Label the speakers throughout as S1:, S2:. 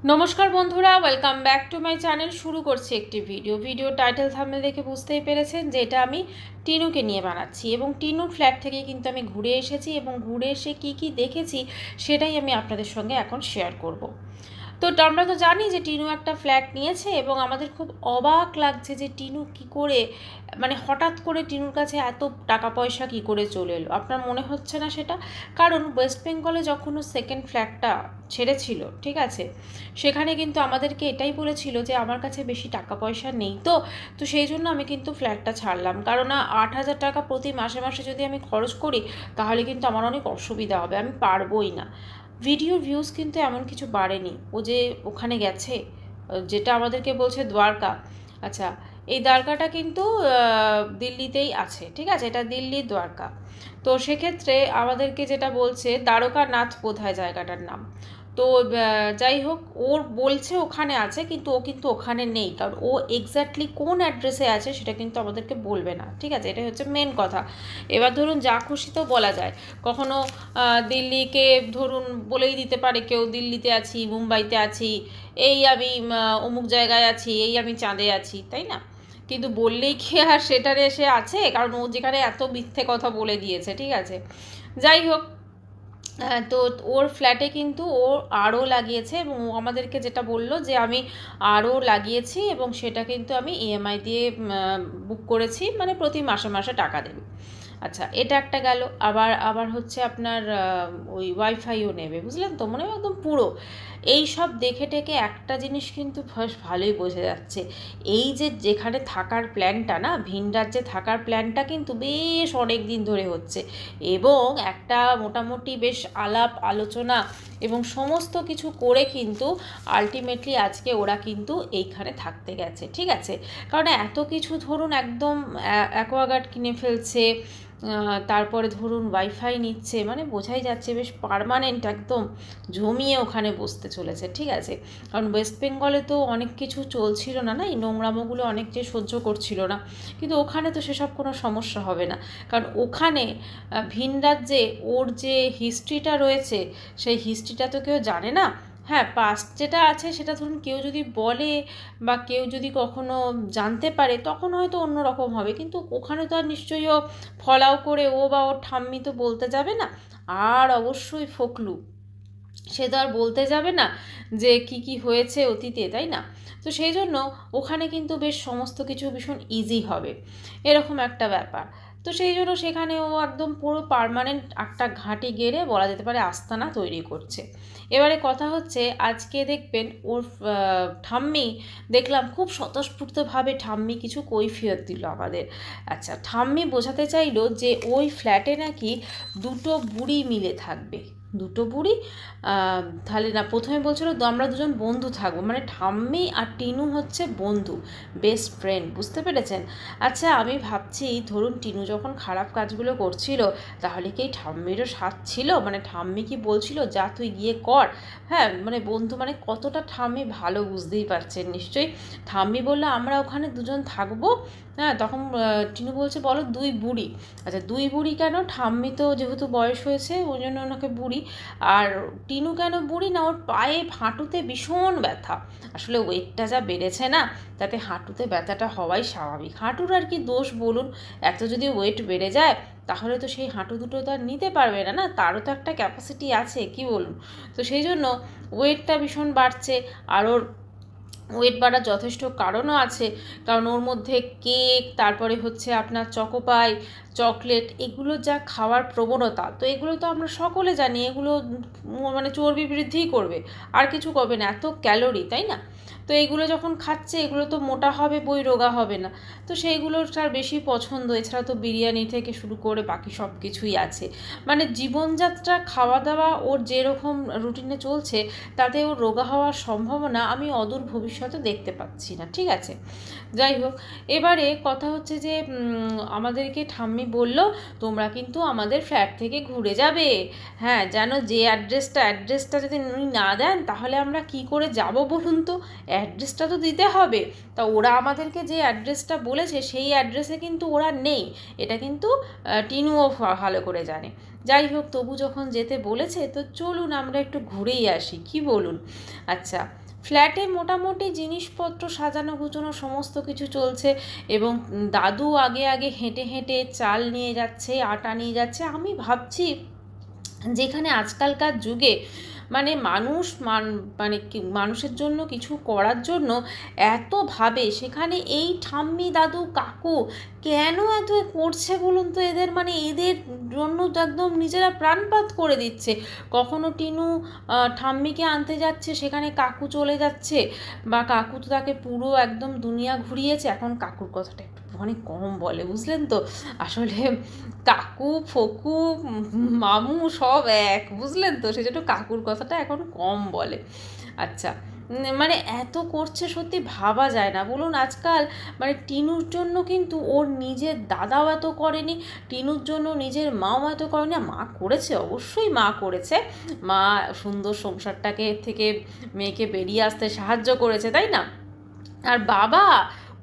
S1: নমস্কার বন্ধুরা, welcome back to my channel. শুরু করছি একটি ভিডিও টাইটেল থাম্বনেল দেখে বুঝতেই পেরেছেন যে এটা আমি টিনুকে নিয়ে বানাচ্ছি এবং টিনুর ফ্ল্যাট থেকে কিন্তু আমি ঘুরে এসেছি এবং ঘুরে এসে কি দেখেছি সেটাই আমি আপনাদের সঙ্গে এখন শেয়ার করব। তো আমরা তো জানি যে টিনু একটা ফ্ল্যাট নিয়েছে এবং আমাদের খুব অবাক লাগছে যে টিনু কি করে, মানে হঠাৎ করে টিনুর কাছে এত টাকা পয়সা কি করে চলে এলো। আপনার মনে হচ্ছে না সেটা? কারণ ওয়েস্ট বেঙ্গলে যখন ও সেকেন্ড ফ্ল্যাটটা ছেড়েছিল, ঠিক আছে, সেখানে কিন্তু আমাদেরকে এটাই বলেছিল যে আমার কাছে বেশি টাকা পয়সা নেই, তো তো সেই জন্য আমি কিন্তু ফ্ল্যাটটা ছাড়লাম। কারণ 8,000 টাকা প্রতি মাসে মাসে যদি আমি খরচ করি তাহলে কিন্তু আমার অনেক অসুবিধা হবে, আমি পারবোই না। ভিডিওর ভিউজ কিন্তু এমন কিছু বাড়েনি। ও যে ওখানে গেছে, যেটা আমাদেরকে বলছে দ্বারকা, আচ্ছা এই দ্বারকাটা কিন্তু দিল্লিতেই আছে, ঠিক আছে, এটা দিল্লির দ্বারকা। তো সেক্ষেত্রে আমাদেরকে যেটা বলছে দ্বারকানাথ বোধহয় জায়গাটার নাম। তো যাই হোক, ওর বলছে ওখানে আছে কিন্তু ও কিন্তু ওখানে নেই, কারণ ও এক্স্যাক্টলি কোন অ্যাড্রেসে আছে সেটা কিন্তু আমাদেরকে বলবে না, ঠিক আছে, এটাই হচ্ছে মেন কথা। এবার ধরুন যা খুশি তো বলা যায়, কখনো দিল্লিকে ধরুন বলেই দিতে পারে কেউ দিল্লিতে আছি, মুম্বাইতে আছি, এই আমি অমুক জায়গায় আছি, এই আমি চাঁদে আছি, তাই না? কিন্তু বললেই কি আর সেটারে এসে আছে? কারণ ও যেখানে এত মিথ্যে কথা বলে দিয়েছে, ঠিক আছে। যাই হোক, তো ওর ফ্ল্যাটে কিন্তু ও আরও লাগিয়েছে এবং ও আমাদেরকে যেটা বললো যে আমি আরও লাগিয়েছি এবং সেটা কিন্তু আমি ইএমআই দিয়ে বুক করেছি, মানে প্রতি মাসে মাসে টাকা দেবে। আচ্ছা, এটা একটা গেল। আবার আবার হচ্ছে আপনার ওই ওয়াইফাইও নেবে, বুঝলেন তো, মানে একদম পুরো এই সব দেখে টেকে একটা জিনিস কিন্তু ভালোই বোঝা যাচ্ছে, এই যে যেখানে থাকার প্ল্যানটা না, ভিন রাজ্যে থাকার প্ল্যানটা কিন্তু বেশ অনেক দিন ধরে হচ্ছে এবং একটা মোটামুটি বেশ আলাপ আলোচনা এবং সমস্ত কিছু করে কিন্তু আলটিমেটলি আজকে ওরা কিন্তু এইখানে থাকতে গেছে, ঠিক আছে। কারণ এত কিছু ধরুন একদম অ্যাকোয়াগার্ড কিনে ফেলছে, তারপরে ধরুন ওয়াইফাই নিচ্ছে, মানে বোঝাই যাচ্ছে বেশ পার্মানেন্ট একদম জমিয়ে ওখানে বসতে চলেছে, ঠিক আছে। কারণ ওয়েস্ট বেঙ্গলে তো অনেক কিছু চলছিল না, না এই নোংরামোগুলো অনেক যে সহ্য করছিল না, কিন্তু ওখানে তো সেসব কোনো সমস্যা হবে না। কারণ ওখানে ভিন রাজ্যে ওর যে হিস্ট্রিটা রয়েছে সেই হিস্ট্রিটা তো কেউ জানে না। হ্যাঁ, পাস্ট যেটা আছে সেটা ধরুন কেউ যদি বলে বা কেউ যদি কখনো জানতে পারে তখন হয়তো অন্য রকম হবে, কিন্তু ওখানে তো আর নিশ্চয়ই ও ফলাও করে ও বা ওর ঠাম্মি তো বলতে যাবে না। আর অবশ্যই ফোকলু, সে তো আর বলতে যাবে না যে কি হয়েছে অতীতে, তাই না? তো সেই জন্য ওখানে কিন্তু বেশ সমস্ত কিছু ভীষণ ইজি হবে, এরকম একটা ব্যাপার। তো সেই জন্য সেখানে ও একদম পুরো পার্মানেন্ট একটা ঘাঁটি গেড়ে বলা যেতে পারে আস্তানা তৈরি করছে। এবারে কথা হচ্ছে, আজকে দেখবেন ওর ঠাম্মি, দেখলাম খুব স্বতঃস্ফূর্তভাবে ঠাম্মি কিছু কৈফিয়ত দিল আমাদের। আচ্ছা, ঠাম্মি বোঝাতে চাইলো যে ওই ফ্ল্যাটে নাকি দুটো বুড়ি মিলে থাকবে। দুটো বুড়ি? তাহলে না, প্রথমে বলছিল আমরা দুজন বন্ধু থাকবো, মানে ঠাম্মি আর টিনু হচ্ছে বন্ধু, বেস্ট ফ্রেন্ড, বুঝতে পেরেছেন? আচ্ছা, আমি ভাবছি ধরুন টিনু যখন খারাপ কাজগুলো করছিল তাহলে কি এই ঠাম্মিরও সাথ ছিল? মানে ঠাম্মি কি বলছিল যা তুই গিয়ে কর? হ্যাঁ, মানে বন্ধু মানে কতটা ঠাম্মি ভালো বুঝতেই পারছেন নিশ্চয়ই। ঠাম্মি বললো আমরা ওখানে দুজন থাকবো। হ্যাঁ, তখন টিনু বলছে বলো দুই বুড়ি। আচ্ছা, দুই বুড়ি কেন? ঠাম্মি তো যেহেতু বয়স হয়েছে ওই জন্য ওনাকে বুড়ি। আর টিনু কেন বুড়ি? না, ওর পায়ে হাঁটুতে ভীষণ ব্যথা, আসলে ওয়েটটা যা বেড়েছে না, তাতে হাঁটুতে ব্যথাটা হওয়াই স্বাভাবিক। হাঁটুর আর কি দোষ বলুন, এত যদি ওয়েট বেড়ে যায় তাহলে তো সেই হাঁটু দুটো তো আর নিতে পারবে না, না তারও তো একটা ক্যাপাসিটি আছে, কি বলুন? তো সেই জন্য ওয়েটটা ভীষণ বাড়ছে। আর ওর ওয়েট বাড়ার যথেষ্ট কারণও আছে, কারণ ওর মধ্যে কেক, তারপরে হচ্ছে আপনার চকোপাই, চকলেট, এগুলো যা খাওয়ার প্রবণতা, তো এগুলো তো আমরা সকলে জানি এগুলো মানে চর্বি বৃদ্ধিই করবে, আর কিছু করবে না, এত ক্যালোরি, তাই না? তো এইগুলো যখন খাচ্ছে এগুলো তো মোটা হবে বই, রোগা হবে না। তো সেইগুলোর তার বেশি পছন্দ। এছাড়া তো বিরিয়ানি থেকে শুরু করে বাকি সব কিছুই আছে, মানে জীবনযাত্রা, খাওয়া দাওয়া ওর যেরকম রুটিনে চলছে তাতে ওর রোগা হওয়ার সম্ভাবনা আমি অদূর ভবিষ্যতে দেখতে পাচ্ছি না, ঠিক আছে। যাই হোক, এবারে কথা হচ্ছে যে আমাদেরকে ঠাম্মি বলল তোমরা কিন্তু আমাদের ফ্ল্যাট থেকে ঘুরে যাবে। হ্যাঁ, যেন যে অ্যাড্রেসটা যদি উনি না দেন তাহলে আমরা কি করে যাব বলুন তো? অ্যাড্রেসটা তো দিতে হবে। তা ওরা আমাদেরকে যে অ্যাড্রেসটা বলেছে সেই অ্যাড্রেসে কিন্তু ওরা নেই, এটা কিন্তু টিনুও ভালো করে জানে। যাই হোক, তবু যখন যেতে বলেছে তো চলুন আমরা একটু ঘুরেই আসি, কি বলুন? আচ্ছা, ফ্ল্যাটে মোটামুটি জিনিসপত্র সাজানো গুছানো সমস্ত কিছু চলছে এবং দাদু আগে আগে হেঁটে হেঁটে চাল নিয়ে যাচ্ছে, আটা নিয়ে যাচ্ছে। আমি ভাবছি যেখানে আজকালকার যুগে মানে মানুষের জন্য কিছু করার জন্য এত ভাবে, সেখানে এই ঠাম্মি দাদু কাকু কেন এত করছে বলুন তো? এদের এদের জন্য একদম নিজেরা প্রাণপাত করে দিচ্ছে। কখনো টিনু ঠাম্মিকে আনতে যাচ্ছে, সেখানে কাকু চলে যাচ্ছে, বা কাকু তো তাকে পুরো একদম দুনিয়া ঘুরিয়েছে। এখন কাকুর কথাটা একটুখানি কম বলে, বুঝলেন তো? আসলে কাকু ফকু মামু সব এক, বুঝলেন তো? সেজন্য কাকুর কথাটা এখন কম বলে। আচ্ছা, এত করছে সত্যি ভাবা যায় না বলুন। আজকাল টিনুর জন্য কিন্তু ওর নিজের দাদাও এত করেনি, টিনুর জন্য নিজের মাও এত করেনি। মা করেছে, অবশ্যই মা করেছে। মা সুন্দর সংসারটাকে থেকে মেয়েকে বেরিয়ে আসতে সাহায্য করেছে, তাই না? আর বাবা,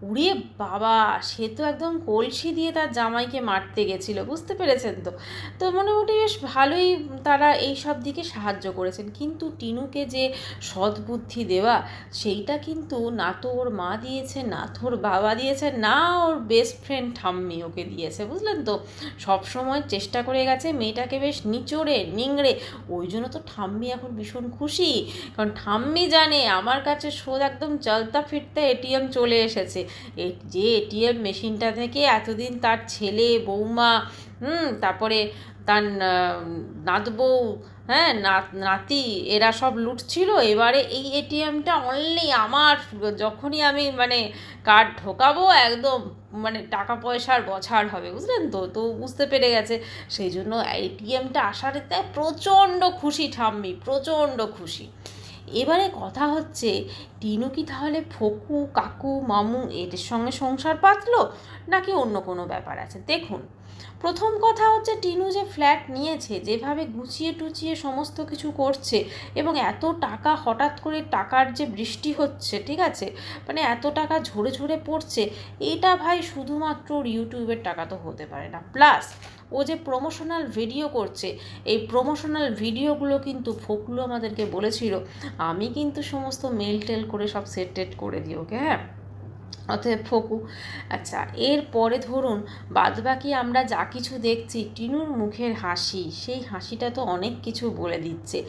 S1: উড়িয়ে বাবা, সে তো একদম কলসি দিয়ে তার জামাইকে মারতে গেছিল, বুঝতে পেরেছেন তো? তো মোটামুটি বেশ ভালোই তারা এই সব দিকে সাহায্য করেছেন। কিন্তু টিনুকে যে সদ্বুদ্ধি দেওয়া, সেইটা কিন্তু না তো ওর মা দিয়েছে, না তো ওর বাবা দিয়েছে, না ওর বেস্ট ফ্রেন্ড ঠাম্মি ওকে দিয়েছে, বুঝলেন তো? সবসময় চেষ্টা করে গেছে মেয়েটাকে বেশ নিচড়ে নিংড়ে। ওই জন্য তো ঠাম্মি এখন ভীষণ খুশি, কারণ ঠাম্মি জানে আমার কাছে শোধ একদম চলতা ফিরতে এটিএম চলে এসেছে। যে এটিএম মেশিনটা থেকে এতদিন তার ছেলে বৌমা, তারপরে তার নাতবউ, হ্যাঁ নাতি, এরা সব লুটছিল। এবারে এই এটিএমটা অনলি আমার, যখনই আমি কার্ড ঢোকাবো একদম টাকা পয়সার বছাড় হবে, বুঝলেন তো? তো বুঝতে পেরে গেছে, সেই জন্য এটিএমটা আসার প্রচণ্ড খুশি ঠাম্মি, প্রচণ্ড খুশি। এবারে কথা হচ্ছে, টিনু কি তাহলে ফকু কাকু মামু এদের সঙ্গে সংসার পাতলো, নাকি অন্য কোনো ব্যাপার আছে? দেখুন, প্রথম কথা হচ্ছে টিনু যে ফ্ল্যাট নিয়েছে, যেভাবে গুছিয়ে টুচিয়ে সমস্ত কিছু করছে, এবং এত টাকা, হঠাৎ করে টাকার যে বৃষ্টি হচ্ছে, ঠিক আছে, এত টাকা ঝরে ঝরে পড়ছে, এটা ভাই শুধুমাত্র ইউটিউবের টাকা তো হতে পারে না। প্লাস ও যে প্রমোশনাল ভিডিও করছে, এই প্রমোশনাল ভিডিওগুলো কিন্তু ফকলু আমাদেরকে বলেছিল আমি কিন্তু সমস্ত মেল টেল করে সব সেট করে দিই ওকে, হ্যাঁ, অতএব ফকু। আচ্ছা, এরপরে ধরুন বাদবাকি আমরা যা কিছু দেখছি, টিনুর মুখের হাসি, সেই হাসিটা তো অনেক কিছু বলে দিচ্ছে।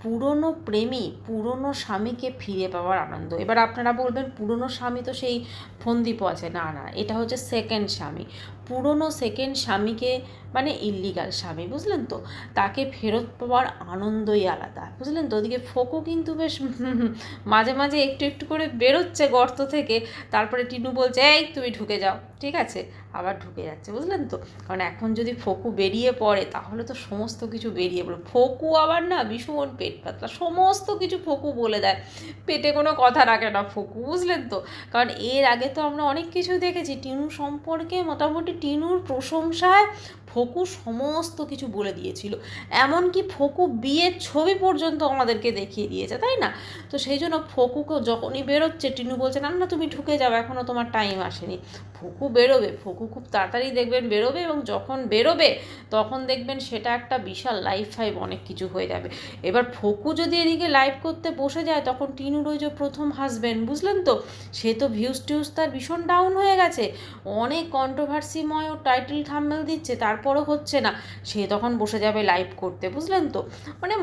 S1: পুরনো প্রেমী, পুরনো স্বামীকে ফিরে পাওয়ার আনন্দ। এবার আপনারা বলবেন পুরনো স্বামী তো সেই ফন্দীপ আছে, না না, এটা হচ্ছে সেকেন্ড স্বামী। পুরনো সেকেন্ড স্বামীকে ইল্লিগাল স্বামী, বুঝলেন তো? তাকে ফেরত পাওয়ার আনন্দই আলাদা, বুঝলেন তো? ওদিকে ফকু কিন্তু বেশ মাঝে মাঝে একটু একটু করে বেরোচ্ছে গর্ত থেকে, তারপরে টিনু বলছে এই তুমি ঢুকে যাও, ঠিক আছে, আবার ঢুকে যাচ্ছে, বুঝলেন তো? কারণ এখন যদি ফকু বেরিয়ে পড়ে তাহলে তো সমস্ত কিছু বেরিয়ে পড়ে। ফকু আবার না ভীষণ পেট পাতলা, সমস্ত কিছু ফকু বলে দেয়, পেটে কোনো কথা রাখে না ফকু, বুঝলেন তো? কারণ এর আগে তো আমরা অনেক কিছু দেখেছি টিনু সম্পর্কে, মোটামুটি টিনুর প্রশংসায় ফকু সমস্ত কিছু বলে দিয়েছিল, এমনকি ফকু বিয়ের ছবি পর্যন্ত আমাদেরকে দেখিয়ে দিয়েছে, তাই না? তো সেই জন্য ফকুকে যখনই বেরোচ্ছে টিনু বলছে না না তুমি ঢুকে যাও, এখনও তোমার টাইম আসেনি। ফকু বেরোবে, ফকু খুব তাড়াতাড়ি দেখবেন বেরোবে, এবং যখন বেরোবে তখন দেখবেন সেটা একটা বিশাল লাইফ ফাইভ অনেক কিছু হয়ে যাবে। এবার ফকু যদি এদিকে লাইভ করতে বসে যায়, তখন টিনুর ওই যে প্রথম হাজব্যান্ড, বুঝলেন তো, সে তো ভিউজ টিউজ তার ভীষণ ডাউন হয়ে গেছে, অনেক কন্ট্রোভার্সিময় ও টাইটেল থাম্বনেল দিচ্ছে, তারপরও হচ্ছে না, সে তখন বসে যাবে লাইভ করতে, বুঝলেন তো?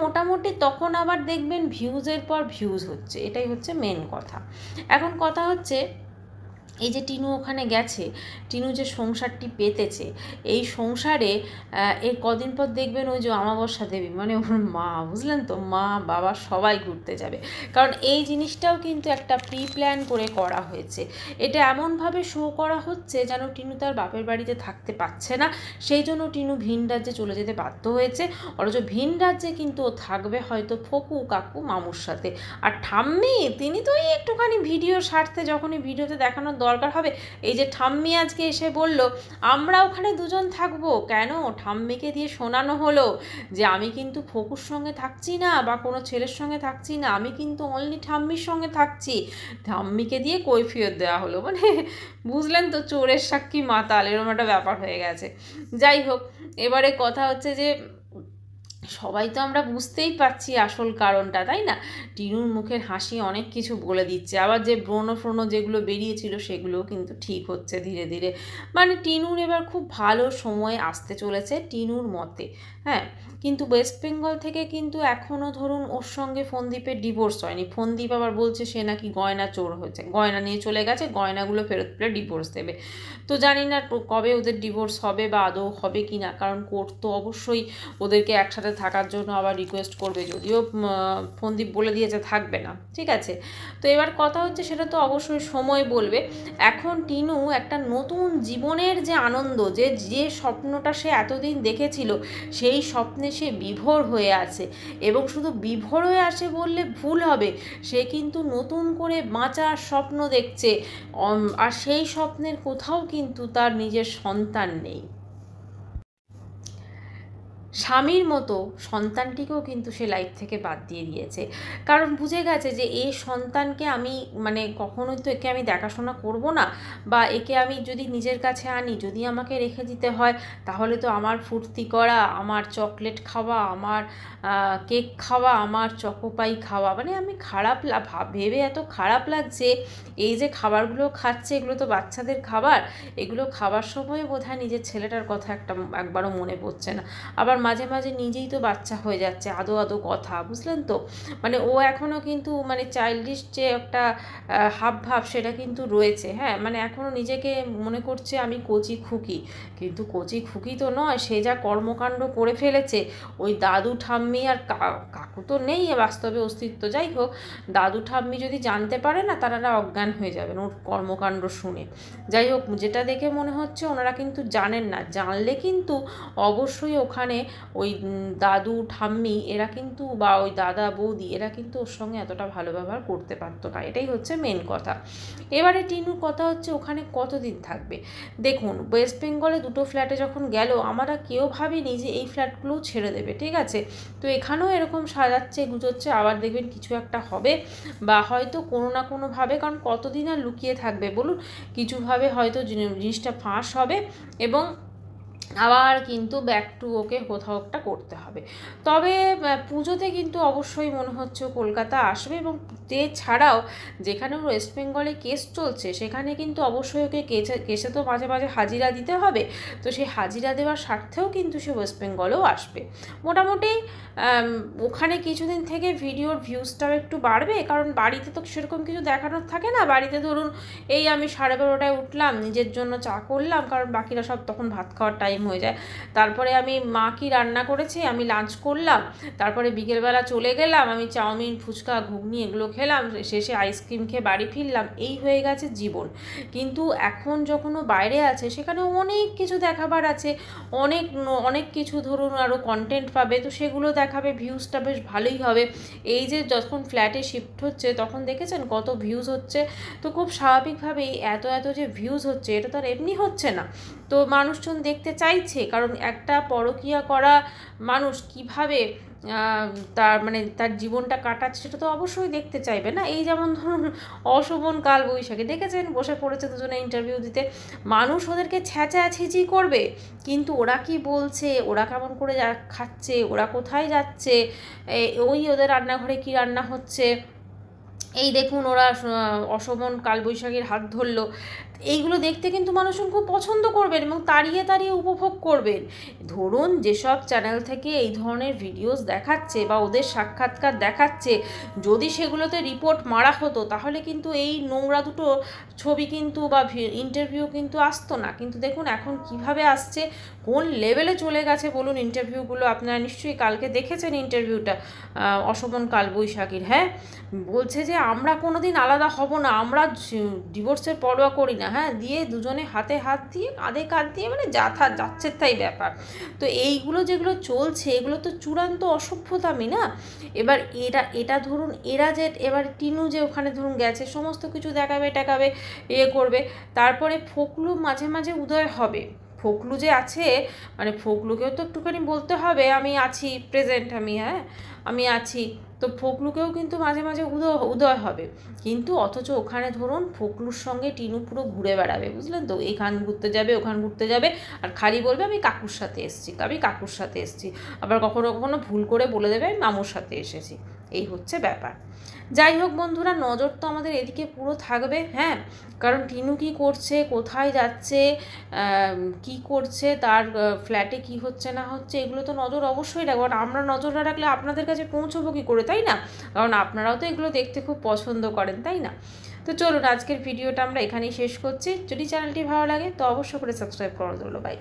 S1: মোটামুটি তখন আবার দেখবেন ভিউজের পর ভিউজ হচ্ছে, এটাই হচ্ছে মেন কথা। এখন কথা হচ্ছে এই যে টিনু ওখানে গেছে, টিনু যে সংসারটি পেতেছে, এই সংসারে এই কদিন পর দেখবেন ওই যে অমাবস্যা দেবী ওর মা, বুঝলেন তো, মা বাবা সবাই ঘুরতে যাবে। কারণ এই জিনিসটাও কিন্তু একটা প্রি প্ল্যান করে করা হয়েছে। এটা এমনভাবে শো করা হচ্ছে যেন টিনু তার বাপের বাড়িতে থাকতে পারছে না, সেই জন্য টিনু ভিন রাজ্যে চলে যেতে বাধ্য হয়েছে। অথচ ভিন রাজ্যে কিন্তু ও থাকবে হয়তো ফকু কাকু মামুর সাথে। আর ঠাম্মি, তিনি তো একটুখানি ভিডিও স্বার্থে যখনই ভিডিওতে দেখানোর দরকার হবে, এই যে ঠাম্মি আজকে এসে বলল আমরা ওখানে দুজন থাকবো, কেন? ঠাম্মিকে দিয়ে শোনানো হলো যে আমি কিন্তু ফকুর সঙ্গে থাকছি না, বা কোনো ছেলের সঙ্গে থাকছি না, আমি কিন্তু অনলি ঠাম্মির সঙ্গে থাকছি। ঠাম্মিকে দিয়ে কৈফিয়ত দেওয়া হলো, বুঝলেন তো, চোরের সাক্ষী মাতাল, এরকম একটা ব্যাপার হয়ে গেছে। যাই হোক, এবারে কথা হচ্ছে যে সবাই তো আমরা বুঝতেই পারছি আসল কারণটা, তাই না? টিনুর মুখের হাসি অনেক কিছু বলে দিচ্ছে, আবার যে ব্রণ যেগুলো বেরিয়েছিল সেগুলোও কিন্তু ঠিক হচ্ছে ধীরে ধীরে। মানে টিনুর এবার খুব ভালো সময় আসতে চলেছে টিনুর মতে। হ্যাঁ, কিন্তু ওয়েস্ট বেঙ্গল থেকে কিন্তু এখনও ধরুন ওর সঙ্গে ফোনদীপের ডিভোর্স হয়নি। ফোনদীপ আবার বলছে সে নাকি গয়না চোর হয়েছে, গয়না নিয়ে চলে গেছে, গয়নাগুলো ফেরত পেলে ডিভোর্স দেবে। তো জানি না কবে ওদের ডিভোর্স হবে বা আদৌ হবে কি না, কারণ কোর্ট তো অবশ্যই ওদেরকে একসাথে থাকার জন্য আবার রিকোয়েস্ট করবে, যদিও ফোনদীপ বলে দিয়েছে থাকবে না, ঠিক আছে। তো এবার কথা হচ্ছে সেটা তো অবশ্যই সময় বলবে। এখন টিনু একটা নতুন জীবনের যে আনন্দ, যে যে স্বপ্নটা সে এতদিন দেখেছিল, সেই স্বপ্নে সে বিভোর হয়ে আছে। এবং শুধু বিভোর হয়ে আছে বললে ভুল হবে, সে কিন্তু নতুন করে বাঁচার স্বপ্ন দেখছে। আর সেই স্বপ্নের কোথাও কিন্তু তার নিজের সন্তান নেই। স্বামীর মতো সন্তানটিকেও কিন্তু সে লাইফ থেকে বাদ দিয়ে দিয়েছে, কারণ বুঝে গেছে যে এই সন্তানকে আমি মানে কখনোই তো একে আমি দেখাশোনা করব না, বা একে আমি যদি নিজের কাছে আনি, যদি আমাকে রেখে দিতে হয়, তাহলে তো আমার ফুর্তি করা, আমার চকলেট খাওয়া, আমার কেক খাওয়া, আমার চকোপাই খাওয়া, মানে আমি ভেবে এত খারাপ লাগছে। এই যে খাবারগুলো খাচ্ছে এগুলো তো বাচ্চাদের খাবার, এগুলো খাবার সময় বোধহয় নিজের ছেলেটার কথা একবারও মনে পড়ছে না। আবার মাঝে মাঝে নিজেই তো বাচ্চা হয়ে যাচ্ছে, আদো আদো কথা, বুঝলেন তো? মানে ও এখনও কিন্তু মানে চাইল্ডিশ যে একটা হাবভাব সেটা কিন্তু রয়েছে। হ্যাঁ, মানে এখনও নিজেকে মনে করছে আমি কচি খুকি, কিন্তু কচি খুকি তো নয়, সে যা কর্মকাণ্ড করে ফেলেছে। ওই দাদু ঠাম্মি আর কাকু তো নেই বাস্তবে অস্তিত্ব, যাই হোক, দাদু ঠাম্মি যদি জানতে পারে না, তারা অজ্ঞান হয়ে যাবেন ওর কর্মকাণ্ড শুনে। যাই হোক, যেটা দেখে মনে হচ্ছে ওনারা কিন্তু জানেন না, জানলে কিন্তু অবশ্যই ওখানে ওই দাদু ঠাম্মি এরা কিন্তু, বা ওই দাদা বৌদি এরা কিন্তু ওর সঙ্গে এতটা ভালো ব্যবহার করতে পারতো না, এটাই হচ্ছে মেন কথা। এবারে টিনুর কথা হচ্ছে ওখানে কতদিন থাকবে। দেখুন, ওয়েস্ট বেঙ্গলে দুটো ফ্ল্যাটে যখন গেল, আমরা কেউ ভাবিনি যে এই ফ্ল্যাটগুলোও ছেড়ে দেবে, ঠিক আছে। তো এখানেও এরকম সাজাচ্ছে গুছোচ্ছে, আবার দেখবেন কিছু একটা হবে, বা হয়তো কোনো না কোনোভাবে, কারণ কতদিন আর লুকিয়ে থাকবে বলুন, কিছুভাবে হয়তো জিনিসটা ফাঁস হবে এবং আবার কিন্তু ব্যাক টু ওকে কোথাও একটা করতে হবে। তবে পুজোতে কিন্তু অবশ্যই মনে হচ্ছে কলকাতা আসবে, এবং ছাড়াও যেখানে ওয়েস্ট বেঙ্গলে কেস চলছে সেখানে কিন্তু অবশ্যই ওকে কেসে তো মাঝে মাঝে হাজিরা দিতে হবে। তো সেই হাজিরা দেওয়ার স্বার্থেও কিন্তু সে ওয়েস্ট বেঙ্গলেও আসবে। মোটামুটি ওখানে কিছুদিন থেকে ভিডিওর ভিউজটাও একটু বাড়বে, কারণ বাড়িতে তো সেরকম কিছু দেখানোর থাকে না। বাড়িতে ধরুন এই আমি 12:30টায় উঠলাম, নিজের জন্য চা করলাম, কারণ বাকিরা সব তখন ভাত খাওয়ার টাইম হয়ে যায়। তারপরে আমি মা কি রান্না করেছে আমি লাঞ্চ করলাম, তারপরে বিকেলবেলা চলে গেলাম, আমি চাউমিন ফুচকা ঘুগনি এগুলো খেলাম, শেষে আইসক্রিম খেয়ে বাড়ি ফিরলাম, এই হয়ে গেছে জীবন। কিন্তু এখন যখন ও বাইরে আছে সেখানে অনেক কিছু দেখাবার আছে, অনেক অনেক কিছু ধরুন আরও কন্টেন্ট পাবে, তো সেগুলো দেখাবে, ভিউজটা বেশ ভালোই হবে। এই যে যখন ফ্ল্যাটে শিফট হচ্ছে তখন দেখেছেন কত ভিউজ হচ্ছে, তো খুব স্বাভাবিকভাবেই এত এত যে ভিউজ হচ্ছে এটা তো আর এমনি হচ্ছে না। তো মানুষজন দেখতে চাইছে, কারণ একটা পরকীয়া করা মানুষ কিভাবে তার জীবনটা কাটাচ্ছে সেটা তো অবশ্যই দেখতে চাইবে না। এই যেমন ধরুন অশোভন কালবৈশাখী দেখেছেন, বসে পড়েছে দুজনে ইন্টারভিউ দিতে, মানুষ ওদেরকে ছ্যাঁচাছিচি করবে, কিন্তু ওরা কি বলছে, ওরা কেমন করে খাচ্ছে, ওরা কোথায় যাচ্ছে, ওই ওদের রান্নাঘরে কি রান্না হচ্ছে, এই দেখুন ওরা অশোভন কালবৈশাখীর হাত ধরলো, এইগুলো দেখতে কিন্তু মানুষজন খুব পছন্দ করবেন এবং তাড়িয়ে তাড়িয়ে উপভোগ করবেন। ধরুন যেসব চ্যানেল থেকে এই ধরনের ভিডিওস দেখাচ্ছে বা ওদের সাক্ষাৎকার দেখাচ্ছে, যদি সেগুলোতে রিপোর্ট মারা হতো তাহলে কিন্তু এই নোংরা দুটো ছবি কিন্তু বা ইন্টারভিউ কিন্তু আসতো না। কিন্তু দেখুন এখন কিভাবে আসছে, কোন লেভেলে চলে গেছে বলুন ইন্টারভিউগুলো। আপনারা নিশ্চয়ই কালকে দেখেছেন ইন্টারভিউটা অশোভন কালবৈশাখীর। হ্যাঁ, বলছে যে আমরা কোনোদিন আলাদা হব না, আমরা ডিভোর্সের পরোয়া করি না। হ্যাঁ, দিয়ে দুজনে হাতে হাত দিয়ে কাঁধে কাঁধ দিয়ে, মানে যাচ্ছে তাই ব্যাপার। তো এইগুলো যেগুলো চলছে এগুলো তো চূড়ান্ত অসভ্যতামি না। এবার এটা ধরুন এবার টিনু যে ওখানে ধরুন গেছে, সমস্ত কিছু দেখাবে করবে, তারপরে ফোকলু মাঝে মাঝে উদয় হবে। ফোকলু যে আছে, মানে ফোকলুকেও তো একটুখানি বলতে হবে আমি আছি প্রেজেন্ট, আমি আছি, তো ফোকলুকেও কিন্তু মাঝে মাঝে উদয় হবে, কিন্তু অথচ ওখানে ধরুন ফোকলুর সঙ্গে টিনু পুরো ঘুরে বেড়াবে, বুঝলেন তো, এখান ঘুরতে যাবে ওখান ঘুরতে যাবে, আর খালি বলবে আমি কাকুর সাথে এসেছি, আবার কখনো কখনো ভুল করে বলে দেবে আমি মামুর সাথে এসেছি। এই হচ্ছে ব্যাপার। যাই হোক বন্ধুরা, নজর তো আমাদের এদিকে পুরো থাকবে, হ্যাঁ, কারণ টিনু কী করছে, কোথায় যাচ্ছে, কি করছে, তার ফ্ল্যাটে কি হচ্ছে না হচ্ছে, এগুলো তো নজর অবশ্যই রাখবো। আর আমরা নজর না রাখলে আপনাদের কাছে পৌঁছবো কী করে, তাই না? কারণ আপনারাও তো এগুলো দেখতে খুব পছন্দ করেন, তাই না? তো চলুন আজকের ভিডিওটা আমরা এখানেই শেষ করছি। যদি চ্যানেলটি ভালো লাগে তো অবশ্যই করে সাবস্ক্রাইব করে দিল। বাই।